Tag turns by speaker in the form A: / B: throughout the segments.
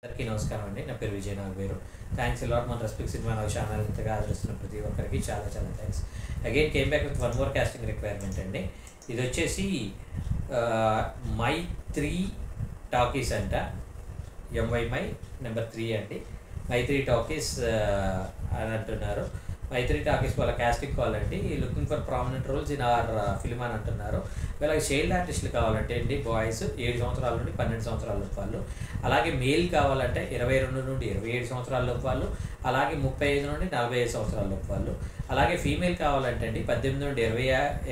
A: అందరికీ నమస్కారం అండి. నా పేరు విజయ్ నాగవేరు. థ్యాంక్స్ ఎ లాట్ మన రెస్పెక్ట్ సినిమా నా ఛానల్ ఇంతగా ఆదరిస్తున్న ప్రతి ఒక్కరికి చాలా చాలా thanks. Again came back with one more casting requirement అండి. ఇది వచ్చేసి మై3 టాకీస్ అంట. మై నెంబర్ 3 అండి. మై3 టాకీస్ అని అంటున్నారు. మై3 టాకీస్ వాళ్ళ కాస్టింగ్ కాల్ అండి. Looking for prominent roles in our film అని అంటున్నారు. వీళ్ళకి చైల్డ్ ఆర్టిస్టులు కావాలంటే అండి బాయ్స్ 7 సంవత్సరాల నుండి 12 సంవత్సరాల లోపు వాళ్ళు, అలాగే మేల్ కావాలంటే 22 నుండి 27 సంవత్సరాల లోపు వాళ్ళు, అలాగే 35 నుండి 45 సంవత్సరాల లోపు వాళ్ళు, అలాగే ఫీమేల్ కావాలంటే అండి 18 నుండి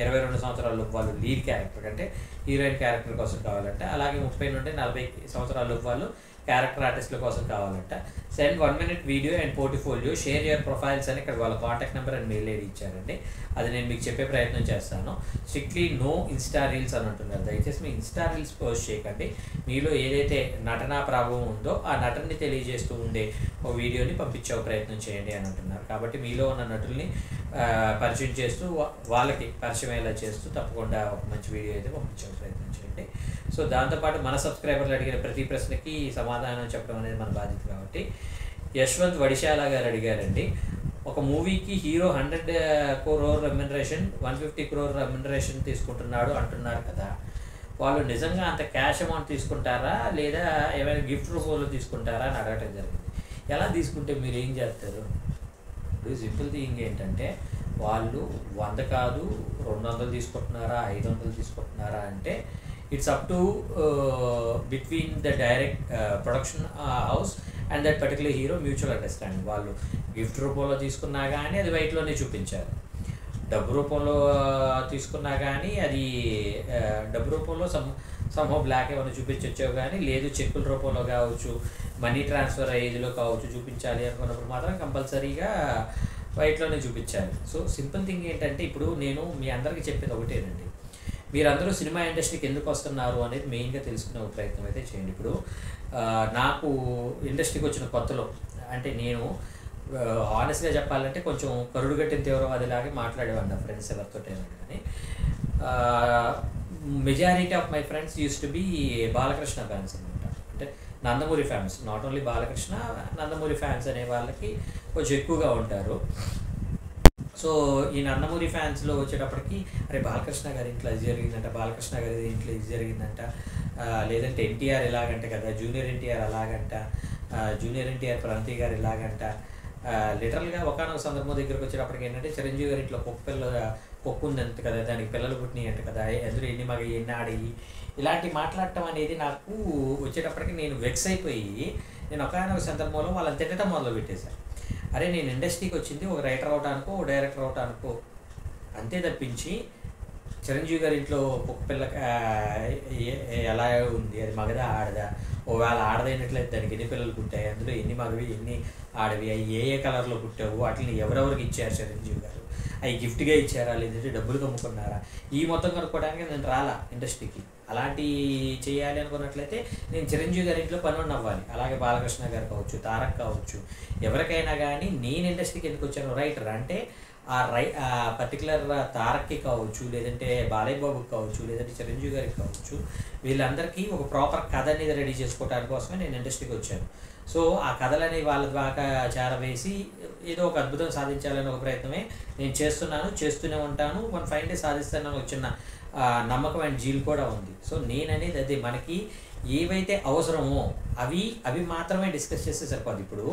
A: 22 సంవత్సరాల లోపు వాళ్ళు లీడ్ క్యారెక్టర్ అంటే హీరోయిన్ క్యారెక్టర్ కోసం కావాలంట, అలాగే 30 నుండి 40 సంవత్సరాల లోపు వాళ్ళు క్యారెక్టర్ ఆర్టిస్టుల కోసం కావాలంట. Send 1 minute video and portfolio, share your profiles అని ఇక్కడ వాళ్ళ contact number and mail ID ఇచ్చారండి. అది నేను మీకు చెప్పే ప్రయత్నం చేస్తాను. స్ట్రిక్ట్లీ నో ఇన్స్టా రీల్స్ అని అంటున్నారు. దయచేసి మీ ఇన్స్టా రీల్స్ పోస్ట్ చేయకండి. మీలో ఏదైతే నటనా ప్రభావం ఉందో ఆ నటనని తెలియజేస్తూ ఉండే ఒక వీడియోని పంపించే ప్రయత్నం చేయండి అని అంటున్నారు. కాబట్టి మీలో ఉన్న నటుల్ని పరిచయం చేస్తూ వాళ్ళకి పరిచయం ఎలా చేస్తూ తప్పకుండా ఒక మంచి వీడియో అయితే పంపించే ప్రయత్నం చేయండి. సో దాంతోపాటు మన సబ్స్క్రైబర్లు అడిగిన ప్రతి ప్రశ్నకి సమాధానం చెప్పడం అనేది మన బాధ్యత. కాబట్టి యశ్వంత్ వడిశాల గారు అడిగారండి, ఒక మూవీకి hero 100 crore remuneration 150 crore remuneration తీసుకుంటున్నాడు అంటున్నారు కదా, వాళ్ళు నిజంగా అంత క్యాష్ అమౌంట్ తీసుకుంటారా లేదా ఏమైనా గిఫ్ట్ రూపంలో తీసుకుంటారా అని అడగటం జరిగింది. ఎలా తీసుకుంటే మీరు ఏం చేస్తారు? ఇప్పుడు సింపుల్ థింగ్ ఏంటంటే వాళ్ళు 100 కాదు 200 తీసుకుంటున్నారా 500 తీసుకుంటున్నారా అంటే it's up to between the direct production house and that particular hero mutual understanding. వాళ్ళు గిఫ్ట్ రూపంలో తీసుకున్నా కానీ అది వైట్లోనే చూపించారు, డబ్బు రూపంలో తీసుకున్నా కానీ అది డబ్బు రూపంలో సంహో బ్లాక్ ఏమైనా చూపించవచ్చు, కానీ లేదు చెక్కుల రూపంలో కావచ్చు, మనీ ట్రాన్స్ఫర్ అయ్యేదిలో కావచ్చు చూపించాలి అనుకున్నప్పుడు మాత్రం కంపల్సరీగా వైట్లోనే చూపించాలి. సో సింపుల్ థింగ్ ఏంటంటే ఇప్పుడు నేను మీ అందరికీ చెప్పేది ఒకటేనండి, మీరందరూ సినిమా ఇండస్ట్రీకి ఎందుకు వస్తున్నారు అనేది మెయిన్గా తెలుసుకునే ఒక ప్రయత్నం అయితే చేయండి. ఇప్పుడు నాకు ఇండస్ట్రీకి వచ్చిన కొత్తలో అంటే నేను హానెస్ట్గా చెప్పాలంటే కొంచెం కరుడుగట్టిన తీవ్రవాదిలాగే మాట్లాడేవాడిని నా ఫ్రెండ్స్ ఎవరితోటైనా కానీ. Majority of my friends used to be Balakrishna fans అనమాట. అంటే Nandamuri fans, not only Balakrishna, Nandamuri fans అనే వాళ్ళకి కొంచెం ఎక్కువగా ఉంటారు. సో ఈ నందమూరి ఫ్యాన్స్లో వచ్చేటప్పటికి అరే బాలకృష్ణ గారి ఇంట్లో ఇది జరిగిందంట, బాలకృష్ణ గారి ఇంట్లో ఇది జరిగిందంట, లేదంటే ఎన్టీఆర్ ఇలాగంట కదా, జూనియర్ ఎన్టీఆర్ అలాగంట, జూనియర్ ఎన్టీఆర్ ప్రాంతీ గారు ఇలాగంట. లిటరల్గా ఒకనొక సందర్భం దగ్గరకు వచ్చేటప్పటికి ఏంటంటే చిరంజీవి గారి ఇంట్లో కుక్క ఉందంట కదా, దానికి పిల్లలు పుట్టినాయి అంట కదా, ఎదురు ఎన్ని మగ ఎన్ని ఆడయి, ఇలాంటి మాట్లాడటం అనేది నాకు వచ్చేటప్పటికి నేను వెక్స్ అయిపోయి నేను ఒకనొక సందర్భంలో వాళ్ళని తిట్టడం మొదలు పెట్టేశాను. అరే నేను ఇండస్ట్రీకి వచ్చింది ఒక రైటర్ అవటానికో ఒక డైరెక్టర్ అవటానికో అంతే తప్పించి చిరంజీవి గారి ఇంట్లో కుక్క పిల్ల ఎలా ఉంది, అది మగదా ఆడదా, ఒకవేళ ఆడదైనట్లయితే దానికి ఎన్ని పిల్లలు పుట్టాయి, అందులో ఎన్ని మగవి ఎన్ని ఆడవి, అవి ఏ కలర్లో పుట్టావు, వాటిని ఎవరెవరికి ఇచ్చారు చిరంజీవి గారు, అవి గిఫ్ట్గా ఇచ్చారా లేదంటే డబ్బులు కమ్ముకున్నారా, ఈ మొత్తం కనుక్కోవడానికి నేను రాలా ఇండస్ట్రీకి. అలాంటి చేయాలి అనుకున్నట్లయితే నేను చిరంజీవి గారి ఇంట్లో పనులు అవ్వాలి. అలాగే బాలకృష్ణ గారు కావచ్చు, తారక్ కావచ్చు, ఎవరికైనా కానీ నేను ఇండస్ట్రీకి ఎందుకు వచ్చాను, రైటర్ అంటే ఆ పర్టికులర్ తారక్కి కావచ్చు, లేదంటే బాలయ్య బాబుకి కావచ్చు, లేదంటే చిరంజీవి గారికి కావచ్చు, వీళ్ళందరికీ ఒక ప్రాపర్ కథ అనేది రెడీ చేసుకోవడానికి కోసమే నేను ఇండస్ట్రీకి వచ్చాను. సో ఆ కథలని వాళ్ళ ద్వారా చేరవేసి ఏదో ఒక అద్భుతం సాధించాలని ఒక ప్రయత్నమే నేను చేస్తూనే ఉంటాను. వన్ ఫైన్ డే సాధిస్తానని వచ్చిన నమ్మకం అండ్ జీల్ కూడా ఉంది. సో నేననేది అదే, మనకి ఏవైతే అవసరమో అవి మాత్రమే డిస్కస్ చేస్తే సరిపోదు. ఇప్పుడు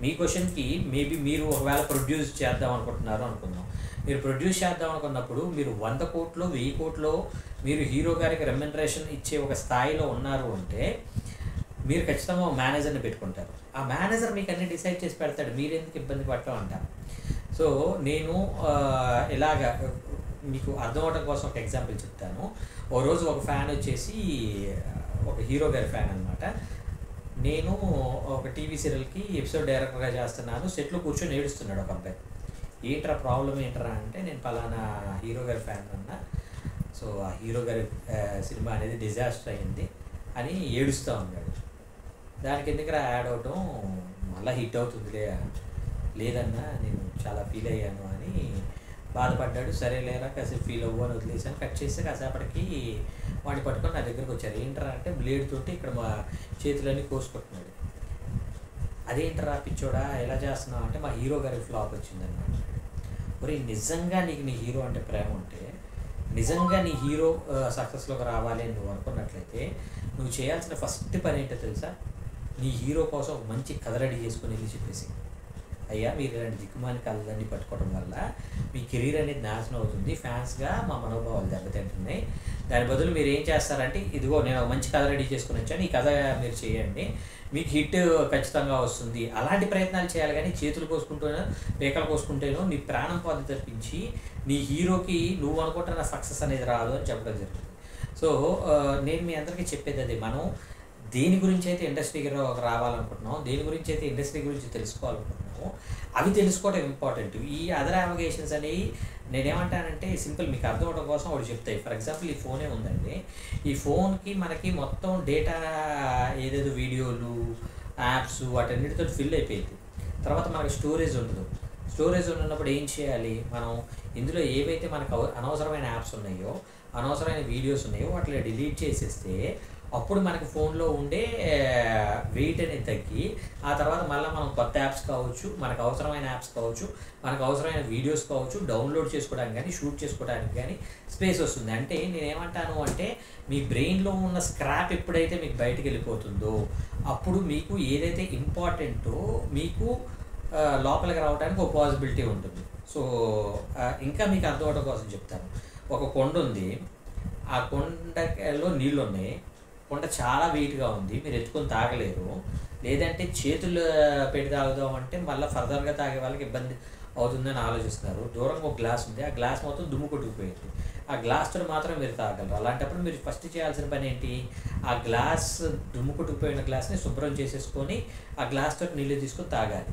A: మీ క్వశ్చన్కి మేబీ మీరు ఒకవేళ ప్రొడ్యూస్ చేద్దాం అనుకుంటున్నారు అనుకుందాం, మీరు ప్రొడ్యూస్ చేద్దాం అనుకున్నప్పుడు మీరు 100 కోట్లు 1000 కోట్లు మీరు హీరో గారికి రెమ్యునరేషన్ ఇచ్చే ఒక స్థాయిలో ఉన్నారు అంటే మీరు ఖచ్చితంగా ఒక మేనేజర్ని పెట్టుకుంటారు. ఆ మేనేజర్ మీకు అన్ని డిసైడ్ చేసి పెడతాడు, మీరు ఎందుకు ఇబ్బంది పడటం అంటారు. సో నేను ఇలాగ మీకు అర్థం అవడం కోసం ఒక ఎగ్జాంపుల్ చెప్తాను. ఓ రోజు ఒక ఫ్యాన్ వచ్చేసి ఒక హీరో గారి ఫ్యాన్ అనమాట. నేను ఒక టీవీ సీరియల్కి ఎపిసోడ్ డైరెక్టర్గా చేస్తున్నాను. సెట్లో కూర్చొని ఏడుస్తున్నాడు ఒక అబ్బాయి. ఏంట్రా ప్రాబ్లం ఏంట్రా అంటే నేను పలానా హీరో గారి ఫ్యాన్ అన్నా, సో ఆ హీరో గారి సినిమా అనేది డిజాస్టర్ అయింది అని ఏడుస్తూ ఉన్నాడు. దానికి ఎందుకురా యాడ్ అవటం, మళ్ళీ హిట్ అవుతుందిలే, లేదన్నా నేను చాలా ఫీల్ అయ్యాను అని బాధపడ్డాడు. సరే లేరా కాసేపు ఫీల్ అవ్వు అని వదిలేసాను. కట్ చేస్తే కాసేపటికి వాడిని పట్టుకొని నా దగ్గరకు వచ్చారు. ఏంటరా అంటే బ్లేడ్ తోటి ఇక్కడ మా చేతులన్నీ కోసుకుంటున్నాడు. అదేంటరా పిచ్చోడా ఎలా చేస్తున్నావు అంటే మా హీరో గారికి ఫ్లాప్ వచ్చిందన్నమాట. మరి నిజంగా నీకు నీ హీరో అంటే ప్రేమ ఉంటే, నిజంగా నీ హీరో సక్సెస్లోకి రావాలి అని నువ్వు అనుకున్నట్లయితే నువ్వు చేయాల్సిన ఫస్ట్ పని ఏంటో తెలుసా? నీ హీరో కోసం ఒక మంచి కథ రెడీ చేసుకొని వెళ్ళి చెప్పేసి, అయ్యా మీరు ఇలాంటి దిక్కుమాని కళ్ళన్నీ పట్టుకోవడం వల్ల మీ కెరీర్ అనేది నాశనం అవుతుంది, ఫ్యాన్స్గా మా మనోభావాలు దెబ్బతింటున్నాయి. దాని బదులు మీరు ఏం చేస్తారంటే, ఇదిగో నేను ఒక మంచి కథ రెడీ చేసుకుని వచ్చాను, ఈ కథ మీరు చేయండి, మీకు హిట్ ఖచ్చితంగా వస్తుంది. అలాంటి ప్రయత్నాలు చేయాలి. కానీ చేతులు కోసుకుంటూనో పేకలు కోసుకుంటేనో నీ ప్రాణం పొంది తప్పించి నీ హీరోకి నువ్వు అనుకుంటున్న సక్సెస్ అనేది రాదు అని చెప్పడం జరుగుతుంది. సో నేను మీ అందరికీ చెప్పేది అది, మనం దేని గురించి అయితే ఇండస్ట్రీకి రావాలనుకుంటున్నాం, దేని గురించి అయితే ఇండస్ట్రీ గురించి తెలుసుకోవాలనుకుంటున్నామో అవి తెలుసుకోవడం ఇంపార్టెంట్. ఈ అదర్ అప్లికేషన్స్ అనేవి నేనేమంటానంటే సింపుల్ మీకు అర్థం అవడం కోసం ఒకటి చెప్తాయి. ఫర్ ఎగ్జాంపుల్ ఈ ఫోనే ఉందండి, ఈ ఫోన్కి మనకి మొత్తం డేటా ఏదేదో వీడియోలు యాప్స్ వాటన్నిటితో ఫిల్ అయిపోయింది. తర్వాత మనకి స్టోరేజ్ ఉండదు. స్టోరేజ్ ఉన్నప్పుడు ఏం చేయాలి, మనం ఇందులో ఏవైతే మనకు అనవసరమైన యాప్స్ ఉన్నాయో, అనవసరమైన వీడియోస్ ఉన్నాయో వాటిని డిలీట్ చేసేస్తే అప్పుడు మనకి ఫోన్లో ఉండే వెయిట్ అనేది తగ్గి, ఆ తర్వాత మళ్ళీ మనం కొత్త యాప్స్ కావచ్చు, మనకు అవసరమైన యాప్స్ కావచ్చు, మనకు అవసరమైన వీడియోస్ కావచ్చు డౌన్లోడ్ చేసుకోవడానికి కానీ షూట్ చేసుకోవడానికి కానీ స్పేస్ వస్తుంది. అంటే నేనేమంటాను అంటే, మీ బ్రెయిన్లో ఉన్న స్క్రాప్ ఎప్పుడైతే మీకు బయటకు వెళ్ళిపోతుందో అప్పుడు మీకు ఏదైతే ఇంపార్టెంటో మీకు లోపలికి రావడానికి ఒక పాసిబిలిటీ ఉంటుంది. సో ఇంకా మీకు అర్థం అవడం కోసం చెప్తాను. ఒక కొండ ఉంది, ఆ కొండలో నీళ్ళు ఉన్నాయి, కొండ చాలా వెయిట్గా ఉంది, మీరు ఎత్తుకొని తాగలేరు. లేదంటే చేతులు పెట్టి తాగుదామంటే మళ్ళీ ఫర్దర్గా తాగే వాళ్ళకి ఇబ్బంది అవుతుందని ఆలోచిస్తున్నారు. దూరంగా ఒక గ్లాస్ ఉంది, ఆ గ్లాస్ మొత్తం దుమ్ము కొట్టుకుపోయింది, ఆ గ్లాస్తో మాత్రం మీరు తాగలరు. అలాంటప్పుడు మీరు ఫస్ట్ చేయాల్సిన పని ఏంటి, ఆ గ్లాస్ దుమ్ము కొట్టుకుపోయిన గ్లాస్ని శుభ్రం చేసేసుకొని ఆ గ్లాస్తో నీళ్ళు తీసుకొని తాగాలి.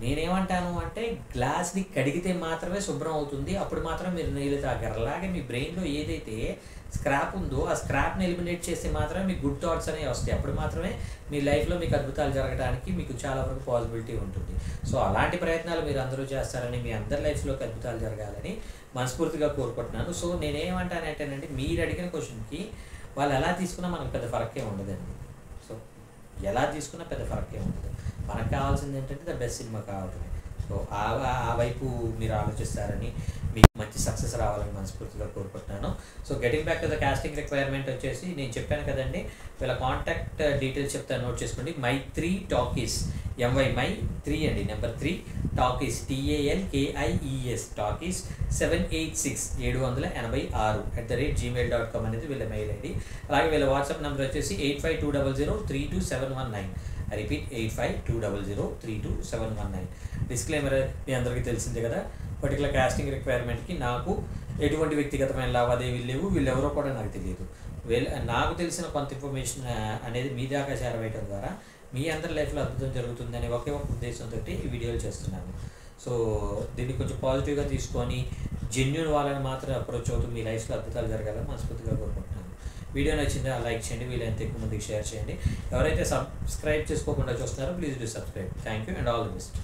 A: నేనేమంటాను అంటే, గ్లాస్ని కడిగితే మాత్రమే శుభ్రం అవుతుంది, అప్పుడు మాత్రం మీరు నీళ్ళు తాగారు. అలాగే మీ బ్రెయిన్లో ఏదైతే స్క్రాప్ ఉందో ఆ స్క్రాప్ని ఎలిమినేట్ చేస్తే మాత్రమే మీకు గుడ్ థాట్స్ అనేవి వస్తాయి. అప్పుడు మాత్రమే మీ లైఫ్లో మీకు అద్భుతాలు జరగడానికి మీకు చాలా వరకు పాసిబిలిటీ ఉంటుంది. సో అలాంటి ప్రయత్నాలు మీరు అందరూ చేస్తారని, మీ అందరి లైఫ్లోకి అద్భుతాలు జరగాలని మనస్ఫూర్తిగా కోరుకుంటున్నాను. సో నేనేమంటానంటేనండి, మీరు అడిగిన క్వశ్చన్కి వాళ్ళు ఎలా తీసుకున్నా మనకు పెద్ద ఫరకే ఉండదండి. సో ఎలా తీసుకున్నా పెద్ద ఫరకే ఉండదు. మనకు కావాల్సింది ఏంటంటే ద బెస్ట్ సినిమా కావడమే. సో ఆ వైపు మీరు ఆలోచిస్తారని, మీకు మంచి సక్సెస్ రావాలని మనస్ఫూర్తిగా కోరుకుంటున్నాను. So getting back to the casting requirement వచ్చేసి నేను చెప్పాను కదండి, వీళ్ళ కాంటాక్ట్ డీటెయిల్స్ చెప్తాను, నోట్ చేసుకోండి. My3 Talkies, MY3 అండి, నెంబర్ 3 Talkies, TALKIES Talkies 786 అనేది వీళ్ళ మెయిల్ ఐడి. అలాగే వీళ్ళ వాట్సాప్ నెంబర్ వచ్చేసి 8520032719. I repeat 8520032719. డిస్క్లైమర్ మీ అందరికీ తెలిసిందే కదా, పర్టికులర్ కాస్టింగ్ రిక్వైర్మెంట్కి నాకు ఎటువంటి వ్యక్తిగతమైన లావాదేవీలు లేవు, వీళ్ళెవరో కూడా నాకు తెలియదు. నాకు తెలిసిన కొంత ఇన్ఫర్మేషన్ అనేది మీ దాకా చేరవేయడం ద్వారా మీ అందరి లైఫ్లో అద్భుతం జరుగుతుందనే ఒకే ఒక ఉద్దేశంతో ఈ వీడియోలు చేస్తున్నాను. సో దీన్ని కొంచెం పాజిటివ్గా తీసుకొని జెన్యూన్ వాళ్ళని మాత్రం అప్రోచ్ అవుతూ మీ లైఫ్లో అద్భుతాలు జరగాలని మనస్ఫూర్తిగా కోరుకుంటున్నాను. వీడియో నచ్చిందా లైక్ చేయండి, వీలైనంత ఎక్కువ మందికి షేర్ చేయండి. ఎవరైతే సబ్స్క్రైబ్ చేసుకోకుండా చూస్తున్నారో please do subscribe. Thank you and all the best.